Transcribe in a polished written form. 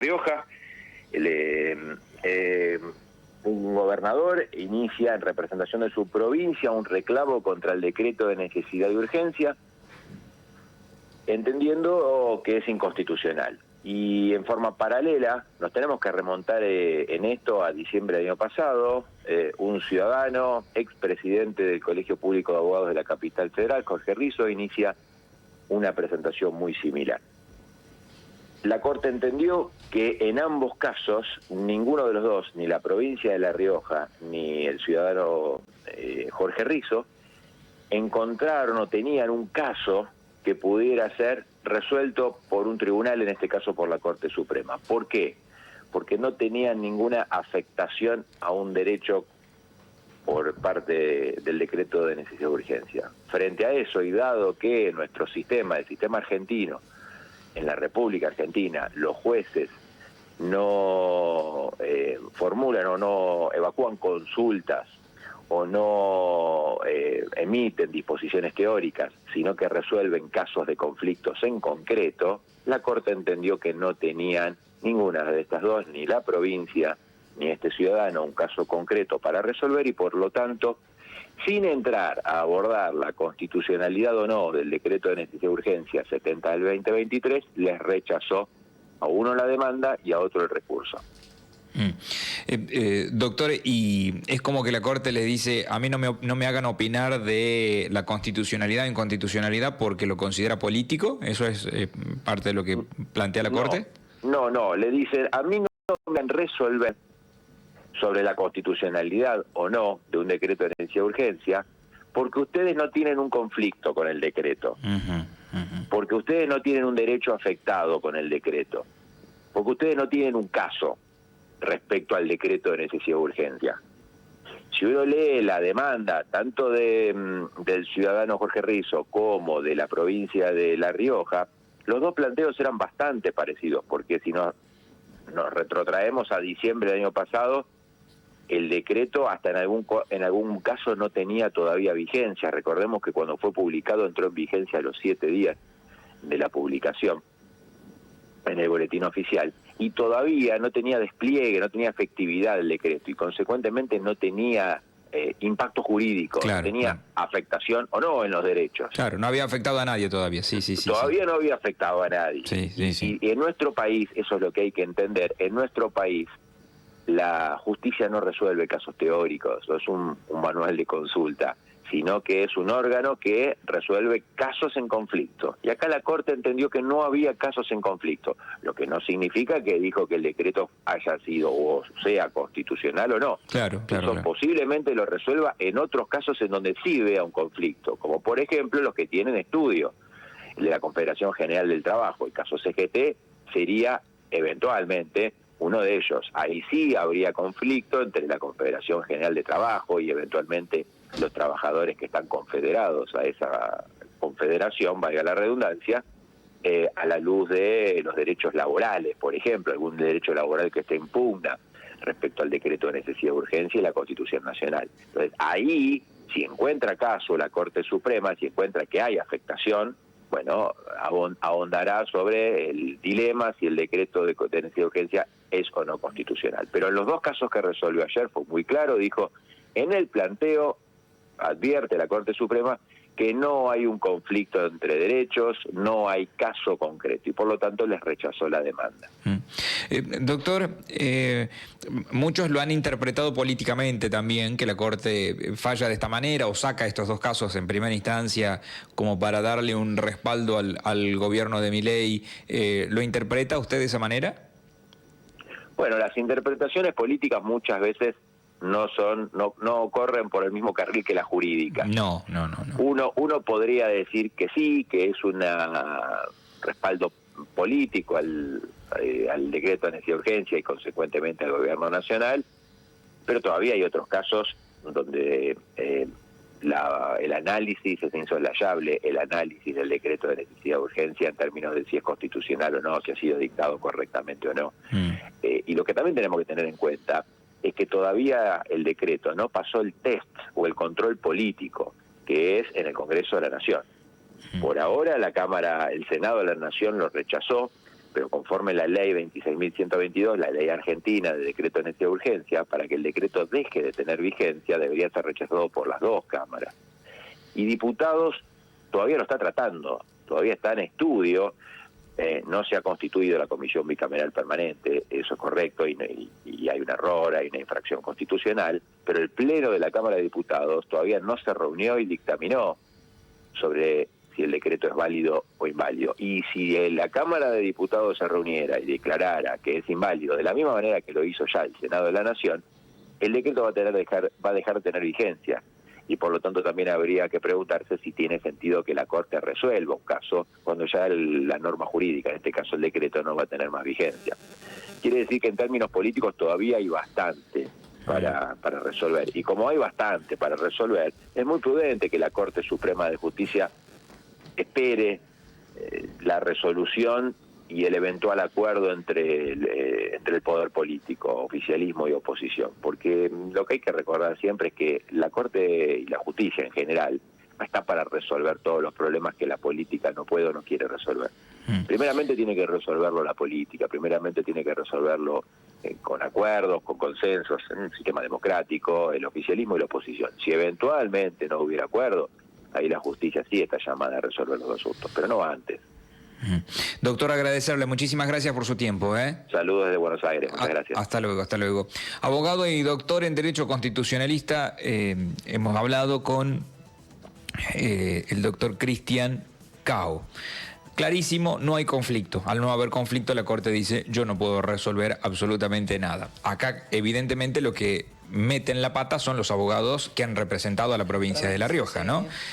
Rioja, un gobernador inicia en representación de su provincia un reclamo contra el decreto de necesidad y urgencia, entendiendo que es inconstitucional. Y en forma paralela, nos tenemos que remontar en esto a diciembre del año pasado. Un ciudadano, expresidente del Colegio Público de Abogados de la Capital Federal, Jorge Rizo, inicia una presentación muy similar. La Corte entendió que en ambos casos, ninguno de los dos, ni la provincia de La Rioja, ni el ciudadano Jorge Rizo, encontraron o tenían un caso que pudiera ser resuelto por un tribunal, en este caso por la Corte Suprema. ¿Por qué? Porque no tenían ninguna afectación a un derecho por parte del decreto de necesidad de urgencia. Frente a eso, y dado que nuestro sistema, el sistema argentino, en la República Argentina, los jueces no formulan o no evacúan consultas o no emiten disposiciones teóricas, sino que resuelven casos de conflictos en concreto, la Corte entendió que no tenían ninguna de estas dos, ni la provincia ni este ciudadano, un caso concreto para resolver, y por lo tanto, sin entrar a abordar la constitucionalidad o no del decreto de necesidad de urgencia 70 del 2023, les rechazó a uno la demanda y a otro el recurso. Doctor, y es como que la Corte le dice, a mí no me hagan opinar de la constitucionalidad o inconstitucionalidad porque lo considera político. ¿Eso es parte de lo que plantea la Corte? No, le dicen, a mí no me han resolver sobre la constitucionalidad o no de un decreto de necesidad de urgencia, porque ustedes no tienen un conflicto con el decreto, porque ustedes no tienen un derecho afectado con el decreto, porque ustedes no tienen un caso respecto al decreto de necesidad de urgencia. Si uno lee la demanda tanto del ciudadano Jorge Rizo como de la provincia de La Rioja, los dos planteos eran bastante parecidos, porque si nos retrotraemos a diciembre del año pasado, el decreto hasta en algún caso no tenía todavía vigencia. Recordemos que cuando fue publicado entró en vigencia a los 7 días de la publicación en el boletín oficial, y todavía no tenía despliegue, no tenía efectividad el decreto, y consecuentemente no tenía impacto jurídico, claro, no tenía afectación o no en los derechos. Claro, no había afectado a nadie todavía, sí. Todavía no había afectado a nadie. Sí. Y en nuestro país, eso es lo que hay que entender, en nuestro país la justicia no resuelve casos teóricos, no es un manual de consulta, sino que es un órgano que resuelve casos en conflicto. Y acá la Corte entendió que no había casos en conflicto, lo que no significa que dijo que el decreto haya sido o sea constitucional o no. Claro. Posiblemente lo resuelva en otros casos en donde sí vea un conflicto, como por ejemplo los que tienen estudio. El de la Confederación General del Trabajo, el caso CGT, sería eventualmente uno de ellos. Ahí sí habría conflicto entre la Confederación General de Trabajo y eventualmente los trabajadores que están confederados a esa confederación, valga la redundancia, a la luz de los derechos laborales, por ejemplo, algún derecho laboral que esté en pugna respecto al decreto de necesidad de urgencia y la Constitución Nacional. Entonces, ahí, si encuentra caso la Corte Suprema, si encuentra que hay afectación, bueno, ahondará sobre el dilema si el decreto de necesidad de urgencia es o no constitucional. Pero en los dos casos que resolvió ayer fue muy claro, dijo, en el planteo advierte la Corte Suprema que no hay un conflicto entre derechos, no hay caso concreto, y por lo tanto les rechazó la demanda. Doctor, muchos lo han interpretado políticamente también, que la Corte falla de esta manera o saca estos dos casos en primera instancia como para darle un respaldo al gobierno de Milei. ¿Lo interpreta usted de esa manera? Bueno, las interpretaciones políticas muchas veces no corren por el mismo carril que la jurídica. No. Uno podría decir que sí, que es un respaldo político al decreto de necesidad de urgencia y consecuentemente al gobierno nacional, pero todavía hay otros casos donde el análisis es insoslayable, el análisis del decreto de necesidad de urgencia en términos de si es constitucional o no, si ha sido dictado correctamente o no. Y lo que también tenemos que tener en cuenta es que todavía el decreto no pasó el test o el control político, que es en el Congreso de la Nación. Por ahora la Cámara, el Senado de la Nación lo rechazó, pero conforme la ley 26.122, la ley argentina de decreto de necesidad de urgencia, para que el decreto deje de tener vigencia, debería ser rechazado por las dos cámaras. Y diputados todavía lo está tratando, todavía está en estudio. No se ha constituido la comisión bicameral permanente, eso es correcto, y hay un error, hay una infracción constitucional, pero el Pleno de la Cámara de Diputados todavía no se reunió y dictaminó sobre si el decreto es válido o inválido. Y si la Cámara de Diputados se reuniera y declarara que es inválido, de la misma manera que lo hizo ya el Senado de la Nación, el decreto va a dejar de tener vigencia. Y por lo tanto también habría que preguntarse si tiene sentido que la Corte resuelva un caso cuando ya la norma jurídica, en este caso el decreto, no va a tener más vigencia. Quiere decir que en términos políticos todavía hay bastante para resolver. Y como hay bastante para resolver, es muy prudente que la Corte Suprema de Justicia espere la resolución y el eventual acuerdo entre el poder político, oficialismo y oposición, porque lo que hay que recordar siempre es que la Corte y la justicia en general no está para resolver todos los problemas que la política no puede o no quiere resolver. Primeramente tiene que resolverlo la política, primeramente tiene que resolverlo con acuerdos, con consensos, en un sistema democrático, el oficialismo y la oposición. Si eventualmente no hubiera acuerdo, ahí la justicia sí está llamada a resolver los asuntos, pero no antes. Doctor, agradecerle, muchísimas gracias por su tiempo. Saludos desde Buenos Aires, muchas gracias. Hasta luego, hasta luego. Abogado y doctor en Derecho Constitucionalista, hemos hablado con el doctor Cristian Cao. Clarísimo, no hay conflicto. Al no haber conflicto, la Corte dice, yo no puedo resolver absolutamente nada. Acá, evidentemente, lo que meten la pata son los abogados que han representado a la provincia de La Rioja, ¿no?